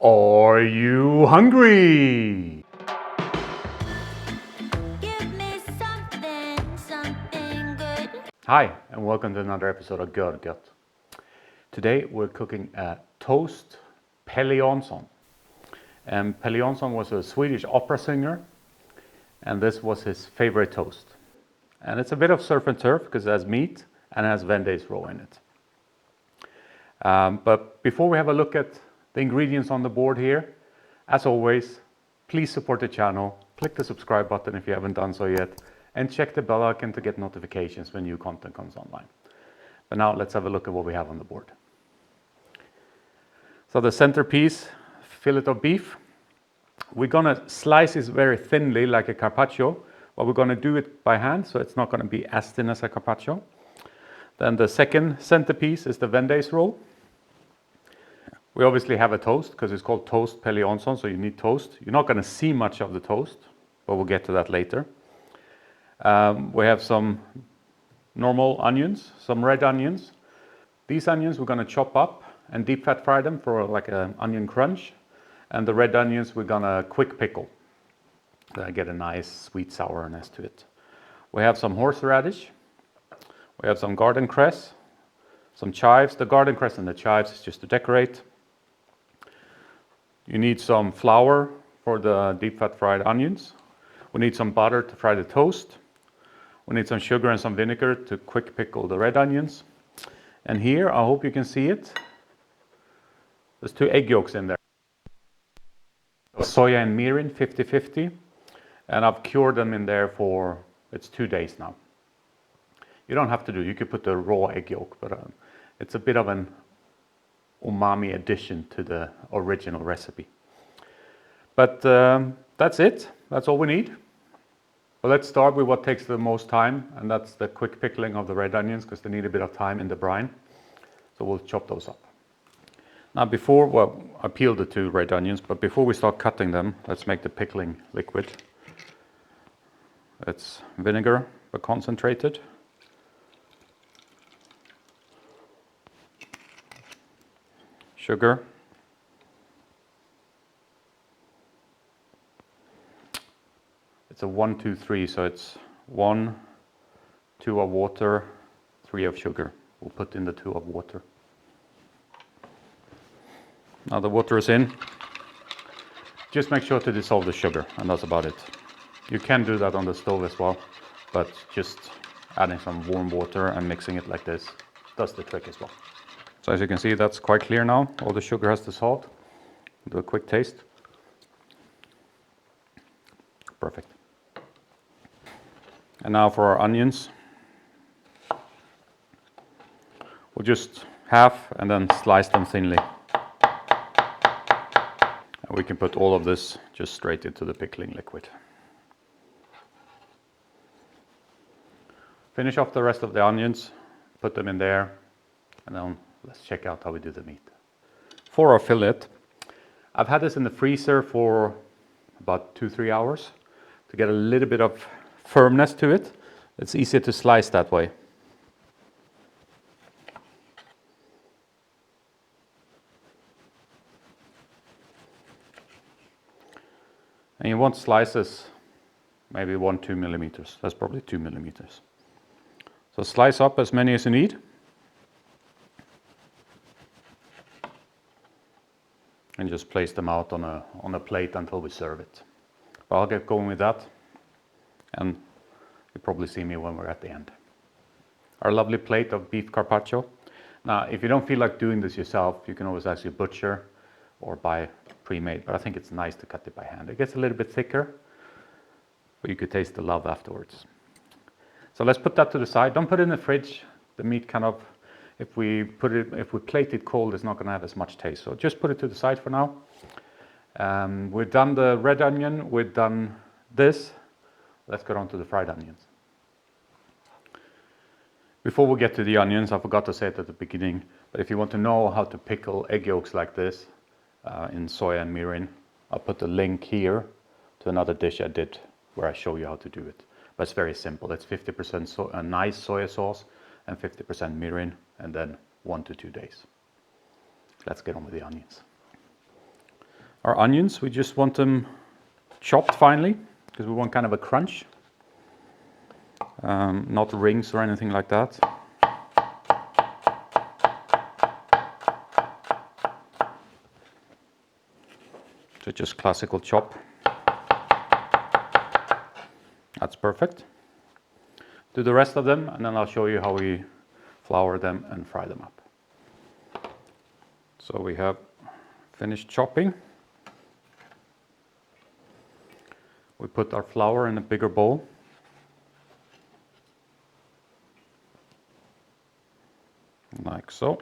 Are you hungry? Give me something good. Hi, and welcome to another episode of Görgött. Today we're cooking a toast Pelle Janzon. And Pelle Janzon was a Swedish opera singer, and this was his favorite toast. And it's a bit of surf and turf because it has meat and it has Vendace Roe in it. But before we have a look at the ingredients on the board here, as always, please support the channel, click the subscribe button if you haven't done so yet, and check the bell icon to get notifications when new content comes online. But now let's have a look at what we have on the board. So the centerpiece, fillet of beef. We're gonna slice it very thinly like a carpaccio, but we're gonna do it by hand, so it's not gonna be as thin as a carpaccio. Then the second centerpiece is the Vendace Roe. We obviously have a toast because it's called toast Pelle Janzon, so you need toast. You're not going to see much of the toast, but we'll get to that later. We have some normal onions, some red onions. These onions we're going to chop up and deep fat fry them for like an onion crunch. And the red onions we're going to quick pickle. Get a nice sweet sourness to it. We have some horseradish. We have some garden cress, some chives. The garden cress and the chives is just to decorate. You need some flour for the deep fat fried onions. We need some butter to fry the toast. We need some sugar and some vinegar to quick pickle the red onions. And here, I hope you can see it, there's 2 egg yolks in there. Soya and mirin, 50-50. And I've cured them in there for, it's 2 days now. You don't have to do, you could put the raw egg yolk, but it's a bit of an umami addition to the original recipe. But that's it. That's all we need. But let's start with what takes the most time, and that's the quick pickling of the red onions because they need a bit of time in the brine. So we'll chop those up. Now I peeled the 2 red onions, but before we start cutting them, let's make the pickling liquid. It's vinegar, but concentrated. Sugar, it's a 1, 2, 3, so it's 1, 2 of water, 3 of sugar. We'll put in the 2 of water. Now the water is in. Just make sure to dissolve the sugar, and that's about it. You can do that on the stove as well, but just adding some warm water and mixing it like this does the trick as well. So as you can see, that's quite clear now. All the sugar has dissolved. Do a quick taste. Perfect. And now for our onions. We'll just half and then slice them thinly. And we can put all of this just straight into the pickling liquid. Finish off the rest of the onions, put them in there, and then let's check out how we do the meat. For our fillet, I've had this in the freezer for about 2-3 hours to get a little bit of firmness to it. It's easier to slice that way. And you want slices maybe 1-2 millimeters. That's probably 2 millimeters. So slice up as many as you need. And just place them out on a plate until we serve it. But I'll get going with that, and you'll probably see me when we're at the end. Our lovely plate of beef carpaccio. Now, if you don't feel like doing this yourself, you can always ask your butcher or buy pre-made, but I think it's nice to cut it by hand. It gets a little bit thicker, but you could taste the love afterwards. So let's put that to the side. Don't put it in the fridge. The meat kind of, if we plate it cold, it's not going to have as much taste. So just put it to the side for now. We've done the red onion. We've done this. Let's get on to the fried onions. Before we get to the onions, I forgot to say it at the beginning, but if you want to know how to pickle egg yolks like this in soya and mirin, I'll put the link here to another dish I did where I show you how to do it. But it's very simple. It's 50% nice soya sauce and 50% mirin, and then 1 to 2 days. Let's get on with the onions. Our onions, we just want them chopped finely because we want kind of a crunch, not rings or anything like that. So just classical chop. That's perfect. Do the rest of them and then I'll show you how we flour them and fry them up. So we have finished chopping. We put our flour in a bigger bowl. Like so.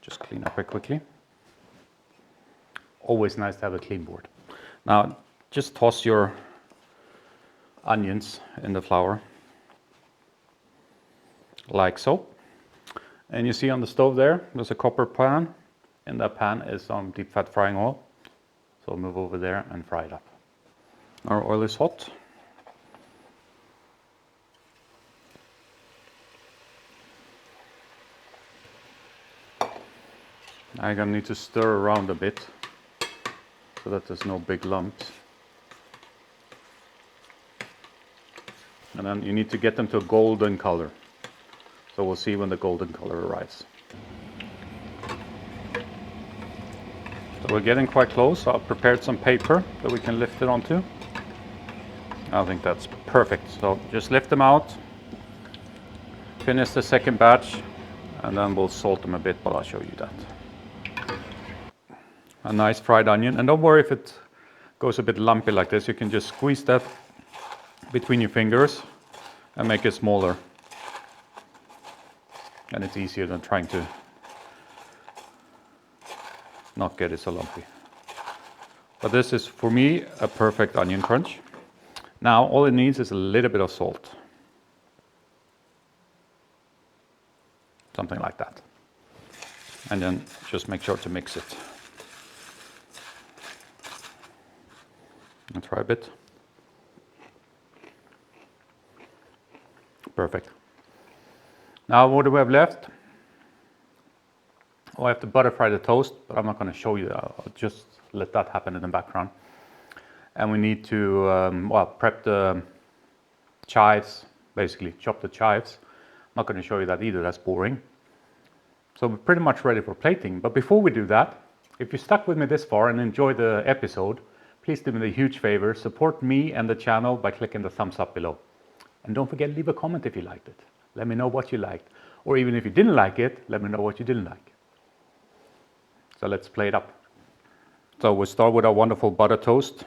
Just clean up it quickly. Always nice to have a clean board. Now just toss your onions in the flour. Like so. And you see on the stove there's a copper pan. In that pan is some deep fat frying oil. So I'll move over there and fry it up. Our oil is hot. I'm gonna need to stir around a bit so that there's no big lumps. And then you need to get them to a golden color. So we'll see when the golden color arrives. So we're getting quite close. I've prepared some paper that we can lift it onto. I think that's perfect. So just lift them out, finish the second batch, and then we'll salt them a bit, but I'll show you that. A nice fried onion, and don't worry if it goes a bit lumpy like this. You can just squeeze that between your fingers and make it smaller. And it's easier than trying to not get it so lumpy. But this is, for me, a perfect onion crunch. Now all it needs is a little bit of salt. Something like that. And then just make sure to mix it. And try a bit. Perfect. Now what do we have left? Oh, I have to butter fry the toast, but I'm not going to show you that. I'll just let that happen in the background. And we need to prep the chives, basically chop the chives. I'm not going to show you that either, that's boring. So we're pretty much ready for plating. But before we do that, if you stuck with me this far and enjoyed the episode, please do me a huge favor, support me and the channel by clicking the thumbs up below. And don't forget to leave a comment if you liked it. Let me know what you liked. Or even if you didn't like it, let me know what you didn't like. So let's play it up. So we'll start with our wonderful butter toast.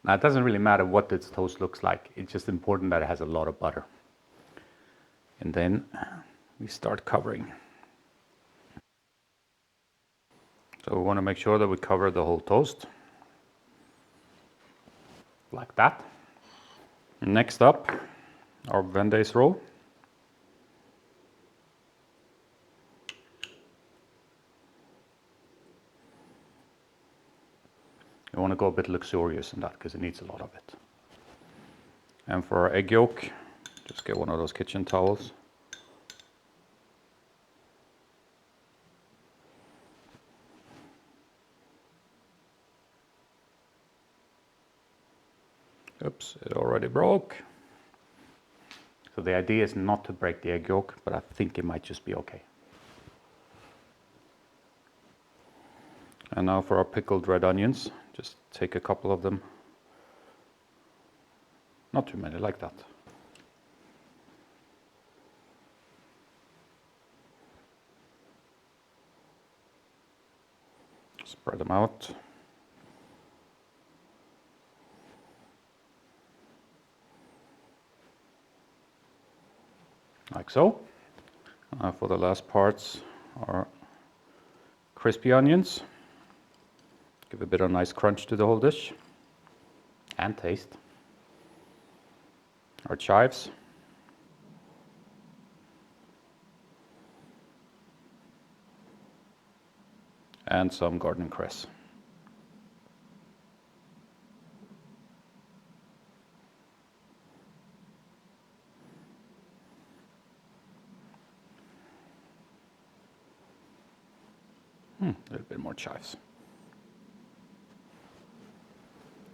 Now it doesn't really matter what this toast looks like. It's just important that it has a lot of butter. And then we start covering. So we want to make sure that we cover the whole toast. Like that. Next up, our Vendace Roe. You want to go a bit luxurious in that because it needs a lot of it. And for our egg yolk, just get one of those kitchen towels. Oops, it already broke. So the idea is not to break the egg yolk, but I think it might just be okay. And now for our pickled red onions, just take a couple of them. Not too many, like that. Spread them out. Like so. For the last parts, our crispy onions. Give a bit of nice crunch to the whole dish. And taste. Our chives. And some garden cress. A little bit more chives.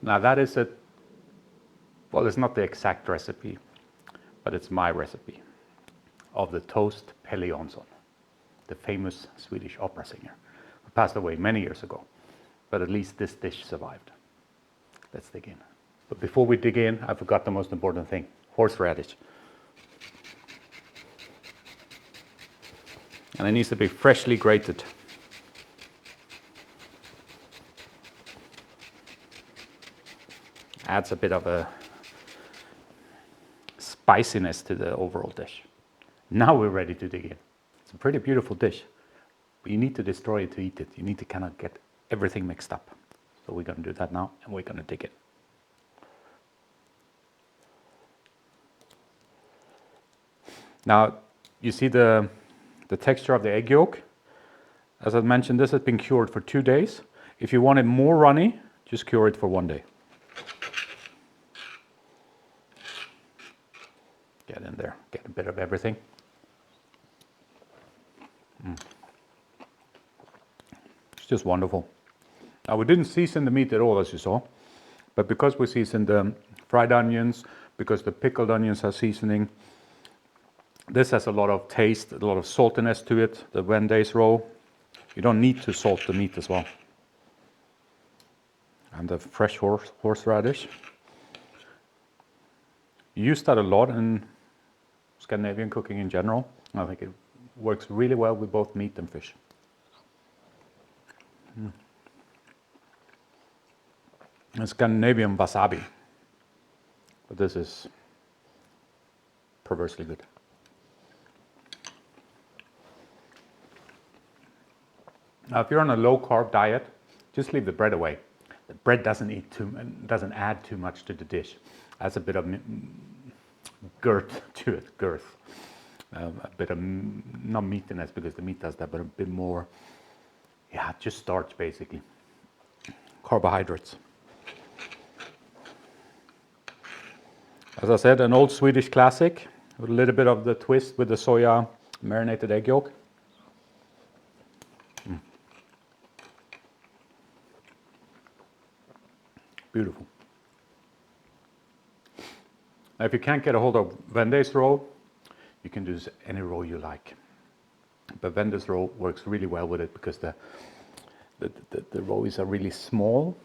Now that is well, it's not the exact recipe, but it's my recipe of the toast Pelle Janzon, the famous Swedish opera singer, who passed away many years ago. But at least this dish survived. Let's dig in. But before we dig in, I forgot the most important thing, horseradish. And it needs to be freshly grated. Adds a bit of a spiciness to the overall dish. Now we're ready to dig in. It's a pretty beautiful dish, but you need to destroy it to eat it. You need to kind of get everything mixed up. So we're going to do that now, and we're going to dig in. Now, you see the texture of the egg yolk. As I mentioned, this has been cured for 2 days. If you want it more runny, just cure it for 1 day. Get in there, get a bit of everything. It's just wonderful. Now, we didn't season the meat at all, as you saw, but because we seasoned the fried onions, because the pickled onions are seasoning, this has a lot of taste, a lot of saltiness to it, the Vendace Roe. You don't need to salt the meat as well. And the fresh horseradish. You use that a lot in Scandinavian cooking in general. I think it works really well with both meat and fish. And Scandinavian wasabi. But this is perversely good. Now, if you're on a low-carb diet, just leave the bread away. The bread doesn't add too much to the dish. Adds a bit of girth to it, a bit of not meatiness because the meat does that, but a bit more, yeah, just starch basically, carbohydrates. As I said, an old Swedish classic with a little bit of the twist with the soya marinated egg yolk. Beautiful. Now, if you can't get a hold of Vendace Roe, you can use any roe you like. But Vendace Roe works really well with it because the roes are really small.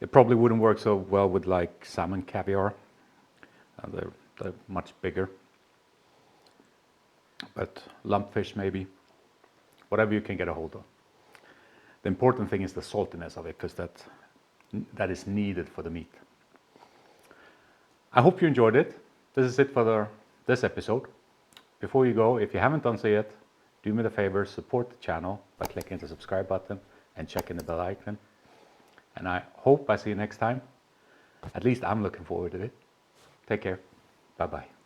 It probably wouldn't work so well with like salmon caviar. They're much bigger. But lumpfish maybe, whatever you can get a hold of. The important thing is the saltiness of it because that is needed for the meat. I hope you enjoyed it. This is it for this episode. Before you go, if you haven't done so yet, do me the favor, support the channel by clicking the subscribe button and checking the bell icon. And I hope I see you next time. At least I'm looking forward to it. Take care. Bye-bye.